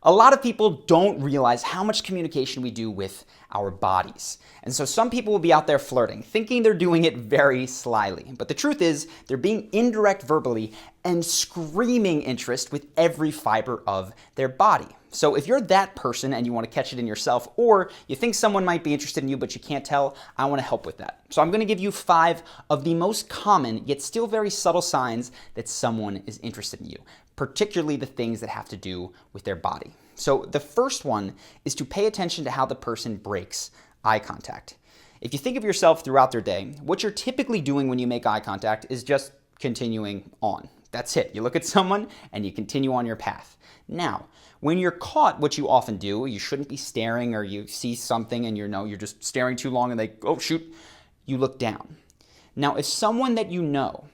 A lot of people don't realize how much communication we do with our bodies. And so some people will be out there flirting, thinking they're doing it very slyly. But the truth is, they're being indirect verbally and screaming interest with every fiber of their body. So if you're that person and you want to catch it in yourself, or you think someone might be interested in you but you can't tell, I want to help with that. So I'm going to give you 5 of the most common yet still very subtle signs that someone is interested in you, particularly the things that have to do with their body. So the first one is to pay attention to how the person breaks eye contact. If you think of yourself throughout their day, what you're typically doing when you make eye contact is just continuing on. That's it. You look at someone and you continue on your path. Now, when you're caught, what you often do, you shouldn't be staring, or you see something and you're just staring too long and they, oh shoot, you look down. Now, if someone that you know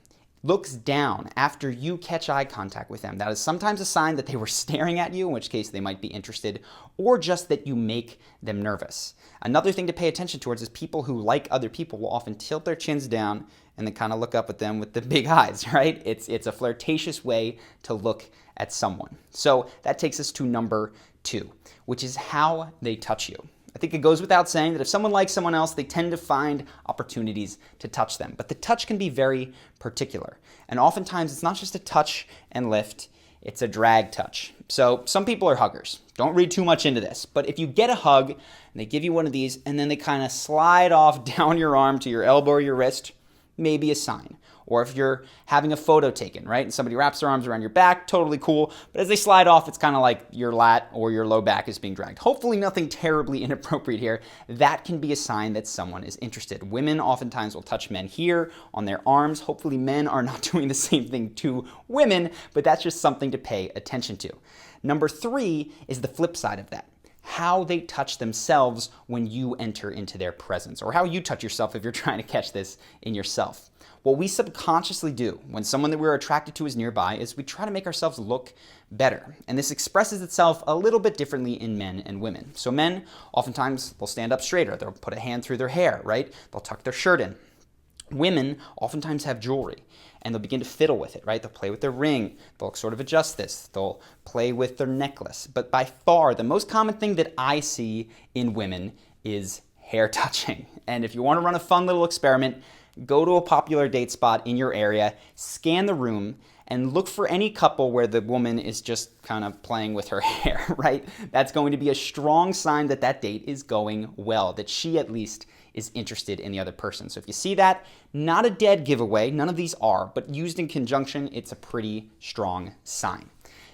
looks down after you catch eye contact with them, that is sometimes a sign that they were staring at you, in which case they might be interested, or just that you make them nervous. Another thing to pay attention towards is people who like other people will often tilt their chins down and then kind of look up at them with the big eyes, right? It's a flirtatious way to look at someone. So that takes us to number 2, which is how they touch you. I think it goes without saying that if someone likes someone else, they tend to find opportunities to touch them. But the touch can be very particular. And oftentimes it's not just a touch and lift, it's a drag touch. So some people are huggers. Don't read too much into this. But if you get a hug and they give you one of these and then they kind of slide off down your arm to your elbow or your wrist, maybe a sign. Or if you're having a photo taken, right, and somebody wraps their arms around your back, totally cool. But as they slide off, it's kind of like your lat or your low back is being dragged. Hopefully nothing terribly inappropriate here. That can be a sign that someone is interested. Women oftentimes will touch men here on their arms. Hopefully men are not doing the same thing to women, but that's just something to pay attention to. Number 3 is the flip side of that. How they touch themselves when you enter into their presence, or how you touch yourself if you're trying to catch this in yourself. What we subconsciously do when someone that we're attracted to is nearby is we try to make ourselves look better. And this expresses itself a little bit differently in men and women. So men, oftentimes, they'll stand up straighter. They'll put a hand through their hair, right? They'll tuck their shirt in. Women oftentimes have jewelry, and they'll begin to fiddle with it, right? They'll play with their ring. They'll sort of adjust this. They'll play with their necklace. But by far, the most common thing that I see in women is hair touching. And if you want to run a fun little experiment, go to a popular date spot in your area, scan the room, and look for any couple where the woman is just kind of playing with her hair, right? That's going to be a strong sign that that date is going well, that she at least is interested in the other person. So if you see that, not a dead giveaway, none of these are, but used in conjunction, it's a pretty strong sign.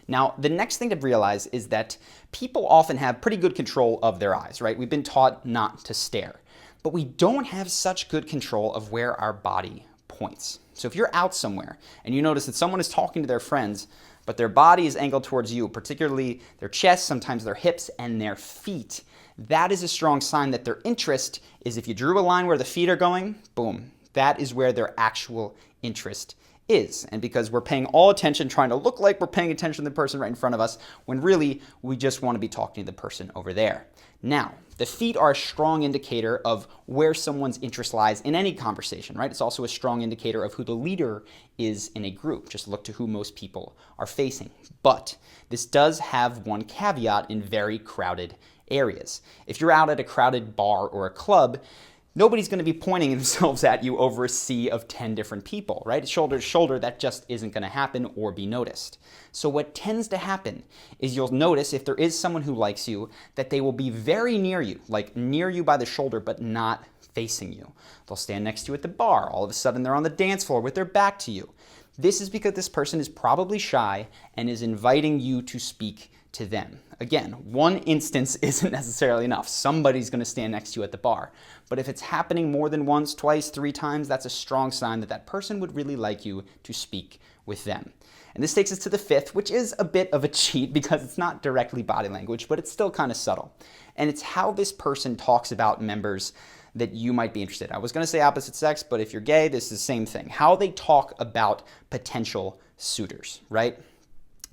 Now, the next thing to realize is that people often have pretty good control of their eyes, right? We've been taught not to stare, but we don't have such good control of where our body points. So if you're out somewhere and you notice that someone is talking to their friends, but their body is angled towards you, particularly their chest, sometimes their hips, and their feet, that is a strong sign that their interest is, if you drew a line where the feet are going, boom, that is where their actual interest is. And because we're paying all attention, trying to look like we're paying attention to the person right in front of us, when really we just want to be talking to the person over there. Now, the feet are a strong indicator of where someone's interest lies in any conversation, right? It's also a strong indicator of who the leader is in a group. Just look to who most people are facing. But this does have one caveat in very crowded areas. If you're out at a crowded bar or a club, nobody's going to be pointing themselves at you over a sea of 10 different people, right? Shoulder to shoulder, that just isn't going to happen or be noticed. So what tends to happen is you'll notice, if there is someone who likes you, that they will be very near you, like near you by the shoulder, but not facing you. They'll stand next to you at the bar. All of a sudden, they're on the dance floor with their back to you. This is because this person is probably shy and is inviting you to speak to them. Again, one instance isn't necessarily enough. Somebody's going to stand next to you at the bar. But if it's happening more than once, twice, 3 times, that's a strong sign that that person would really like you to speak with them. And this takes us to the 5th, which is a bit of a cheat because it's not directly body language, but it's still kind of subtle. And it's how this person talks about members that you might be interested in. I was going to say opposite sex, but if you're gay, this is the same thing. How they talk about potential suitors, right?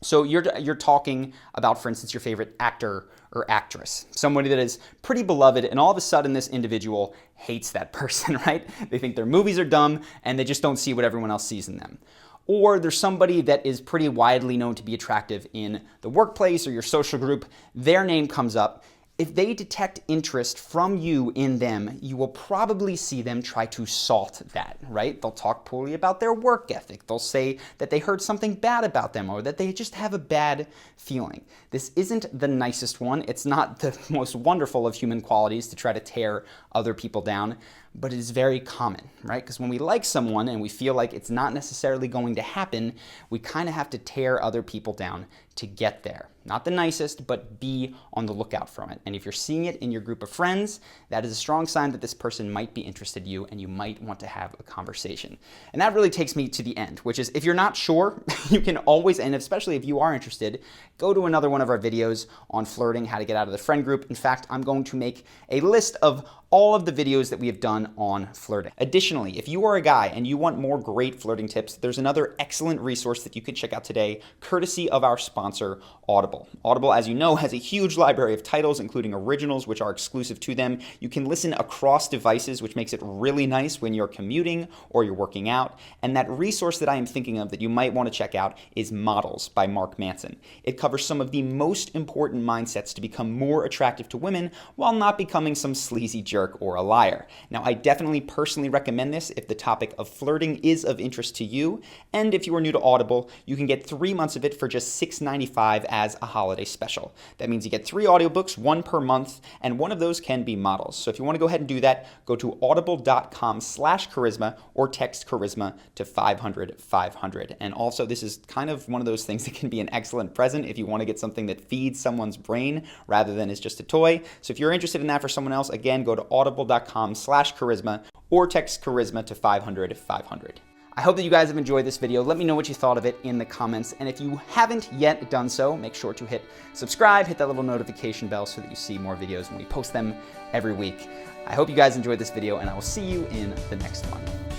So you're talking about, for instance, your favorite actor or actress, somebody that is pretty beloved, and all of a sudden this individual hates that person, right? They think their movies are dumb and they just don't see what everyone else sees in them. or there's somebody that is pretty widely known to be attractive in the workplace or your social group, their name comes up. If they detect interest from you in them, you will probably see them try to salt that, right? They'll talk poorly about their work ethic. They'll say that they heard something bad about them or that they just have a bad feeling. This isn't the nicest one. It's not the most wonderful of human qualities to try to tear other people down, but it is very common, right? Because when we like someone and we feel like it's not necessarily going to happen, we kind of have to tear other people down to get there. Not the nicest, but be on the lookout for it. And if you're seeing it in your group of friends, that is a strong sign that this person might be interested in you and you might want to have a conversation. And that really takes me to the end, which is if you're not sure, you can always, and especially if you are interested, go to another one of our videos on flirting, how to get out of the friend group. In fact, I'm going to make a list of all of the videos that we have done on flirting. Additionally, if you are a guy and you want more great flirting tips, there's another excellent resource that you can check out today, courtesy of our sponsor, Audible. Audible, as you know, has a huge library of titles, including originals, which are exclusive to them. You can listen across devices, which makes it really nice when you're commuting or you're working out. And that resource that I am thinking of that you might want to check out is Models by Mark Manson. It covers some of the most important mindsets to become more attractive to women while not becoming some sleazy jerk or a liar. Now, I definitely personally recommend this if the topic of flirting is of interest to you, and if you are new to Audible, you can get 3 months of it for just $6.95 as a holiday special. That means you get 3 audiobooks, 1 per month, and one of those can be Models. So if you want to go ahead and do that, go to audible.com/charisma or text charisma to 500-500. And also, this is kind of one of those things that can be an excellent present if you want to get something that feeds someone's brain rather than is just a toy. So if you're interested in that for someone else, again, go to audible.com/charisma or text charisma to 500-500. I hope that you guys have enjoyed this video. Let me know what you thought of it in the comments. And if you haven't yet done so, make sure to hit subscribe, hit that little notification bell so that you see more videos when we post them every week. I hope you guys enjoyed this video, and I will see you in the next one.